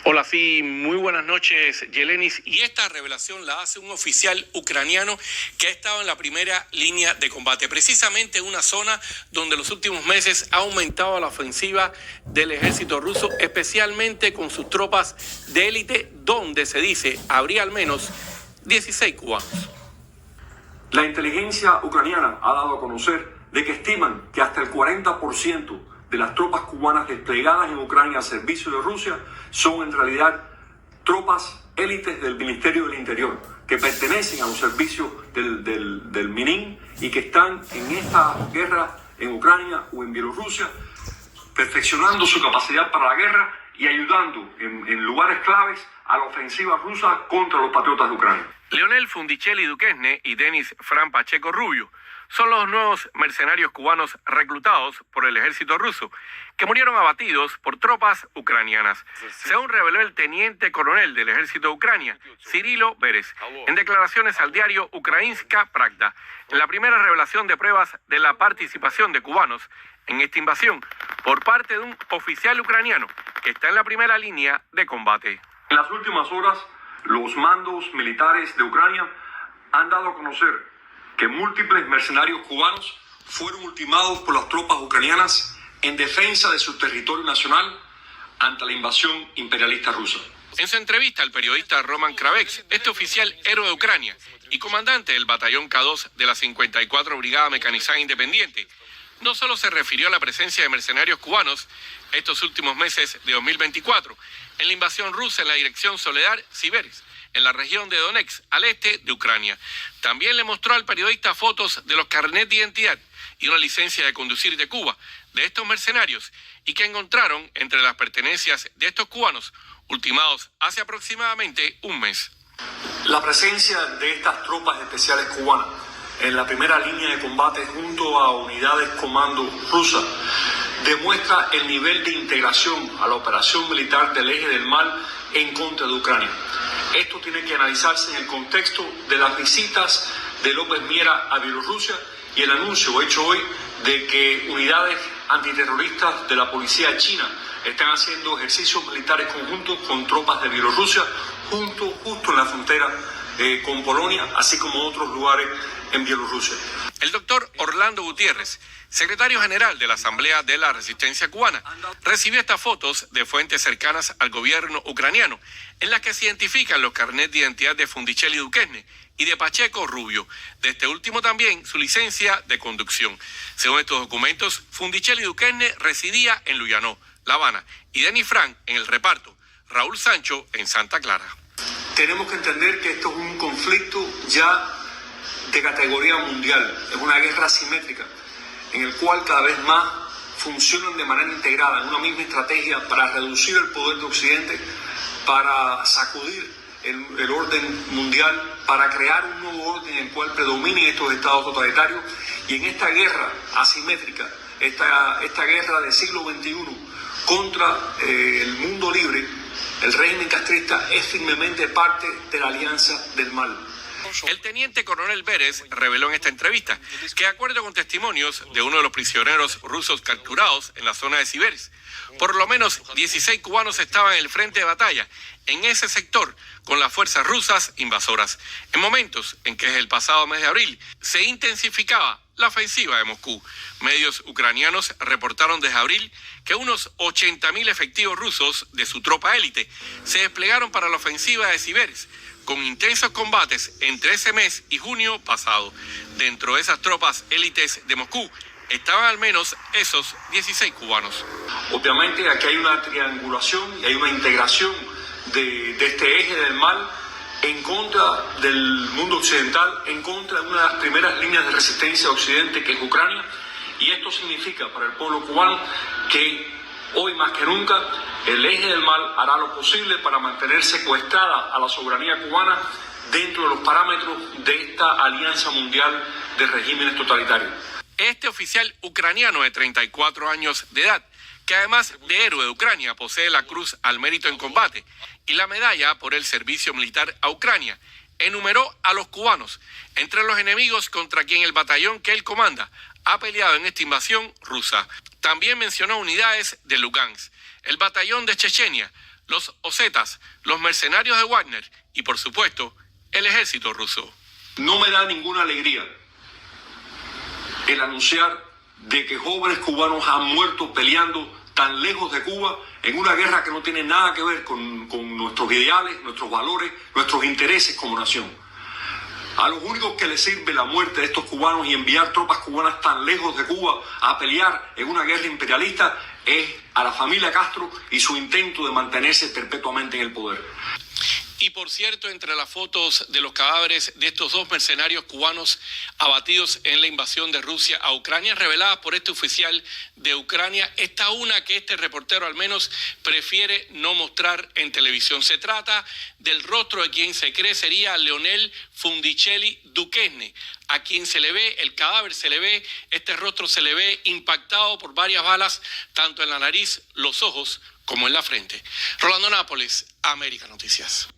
Hola, sí, muy buenas noches, Yelenis. Y esta revelación la hace un oficial ucraniano que ha estado en la primera línea de combate, precisamente en una zona donde los últimos meses ha aumentado la ofensiva del ejército ruso, especialmente con sus tropas de élite, donde se dice habría al menos 16 cubanos. La inteligencia ucraniana ha dado a conocer de que estiman que hasta el 40% de las tropas cubanas desplegadas en Ucrania al servicio de Rusia son en realidad tropas élites del Ministerio del Interior, que pertenecen a los servicios del MININ y que están en esta guerra en Ucrania o en Bielorrusia, perfeccionando su capacidad para la guerra y ayudando en lugares claves a la ofensiva rusa contra los patriotas de Ucrania. Leonel Fundicelli Duquesne y Denis Fran Pacheco Rubio son los nuevos mercenarios cubanos reclutados por el ejército ruso, que murieron abatidos por tropas ucranianas, según reveló el teniente coronel del ejército de Ucrania, Cirilo Vélez, en declaraciones al diario Ukrainska Pravda, en la primera revelación de pruebas de la participación de cubanos en esta invasión por parte de un oficial ucraniano que está en la primera línea de combate. En las últimas horas, los mandos militares de Ucrania han dado a conocer que múltiples mercenarios cubanos fueron ultimados por las tropas ucranianas en defensa de su territorio nacional ante la invasión imperialista rusa. En su entrevista al periodista Roman Kravets, este oficial héroe de Ucrania y comandante del batallón K2 de la 54 Brigada Mecanizada Independiente, no solo se refirió a la presencia de mercenarios cubanos estos últimos meses de 2024 en la invasión rusa en la dirección Soledar-Siveres, en la región de Donetsk, al este de Ucrania. También le mostró al periodista fotos de los carnets de identidad y una licencia de conducir de Cuba de estos mercenarios y que encontraron entre las pertenencias de estos cubanos ultimados hace aproximadamente un mes. La presencia de estas tropas especiales cubanas en la primera línea de combate junto a unidades comando rusas demuestra el nivel de integración a la operación militar del eje del mal en contra de Ucrania. Esto tiene que analizarse en el contexto de las visitas de López Miera a Bielorrusia y el anuncio hecho hoy de que unidades antiterroristas de la policía china están haciendo ejercicios militares conjuntos con tropas de Bielorrusia justo en la frontera con Polonia, así como otros lugares en Bielorrusia. El doctor Orlando Gutiérrez, secretario general de la Asamblea de la Resistencia Cubana, recibió estas fotos de fuentes cercanas al gobierno ucraniano, en las que se identifican los carnets de identidad de Fundicelli Duquesne y de Pacheco Rubio, de este último también su licencia de conducción. Según estos documentos, Fundicelli Duquesne residía en Luyanó, La Habana, y Denis Frank en El Reparto, Raúl Sancho en Santa Clara. Tenemos que entender que esto es un conflicto ya de categoría mundial, es una guerra asimétrica, en el cual cada vez más funcionan de manera integrada en una misma estrategia para reducir el poder de Occidente, para sacudir el orden mundial, para crear un nuevo orden en el cual predominen estos estados totalitarios. Y en esta guerra asimétrica, esta guerra del siglo XXI contra el mundo libre, el régimen castrista es firmemente parte de la alianza del mal. El teniente coronel Vélez reveló en esta entrevista que, de acuerdo con testimonios de uno de los prisioneros rusos capturados en la zona de Siveres, por lo menos 16 cubanos estaban en el frente de batalla en ese sector con las fuerzas rusas invasoras, en momentos en que desde el pasado mes de abril se intensificaba la ofensiva de Moscú. Medios ucranianos reportaron desde abril que unos 80.000 efectivos rusos de su tropa élite se desplegaron para la ofensiva de Siveres, con intensos combates entre ese mes y junio pasado. Dentro de esas tropas élites de Moscú estaban al menos esos 16 cubanos. Obviamente aquí hay una triangulación y hay una integración de este eje del mal en contra del mundo occidental, en contra de una de las primeras líneas de resistencia de Occidente, que es Ucrania, y esto significa para el pueblo cubano que hoy más que nunca el eje del mal hará lo posible para mantener secuestrada a la soberanía cubana dentro de los parámetros de esta alianza mundial de regímenes totalitarios. Este oficial ucraniano de 34 años de edad, que además de héroe de Ucrania posee la Cruz al Mérito en Combate y la medalla por el servicio militar a Ucrania, enumeró a los cubanos entre los enemigos contra quien el batallón que él comanda ha peleado en esta invasión rusa. También mencionó unidades de Lugansk, el batallón de Chechenia, los osetas, los mercenarios de Wagner y, por supuesto, el ejército ruso. No me da ninguna alegría el anunciar de que jóvenes cubanos han muerto peleando tan lejos de Cuba en una guerra que no tiene nada que ver con nuestros ideales, nuestros valores, nuestros intereses como nación. A los únicos que les sirve la muerte de estos cubanos y enviar tropas cubanas tan lejos de Cuba a pelear en una guerra imperialista es a la familia Castro y su intento de mantenerse perpetuamente en el poder. Y por cierto, entre las fotos de los cadáveres de estos dos mercenarios cubanos abatidos en la invasión de Rusia a Ucrania, reveladas por este oficial de Ucrania, está una que este reportero al menos prefiere no mostrar en televisión. Se trata del rostro de quien se cree sería Leonel Fundicelli Duquesne, a quien se le ve, el cadáver se le ve, este rostro se le ve impactado por varias balas, tanto en la nariz, los ojos, como en la frente. Rolando Nápoles, América Noticias.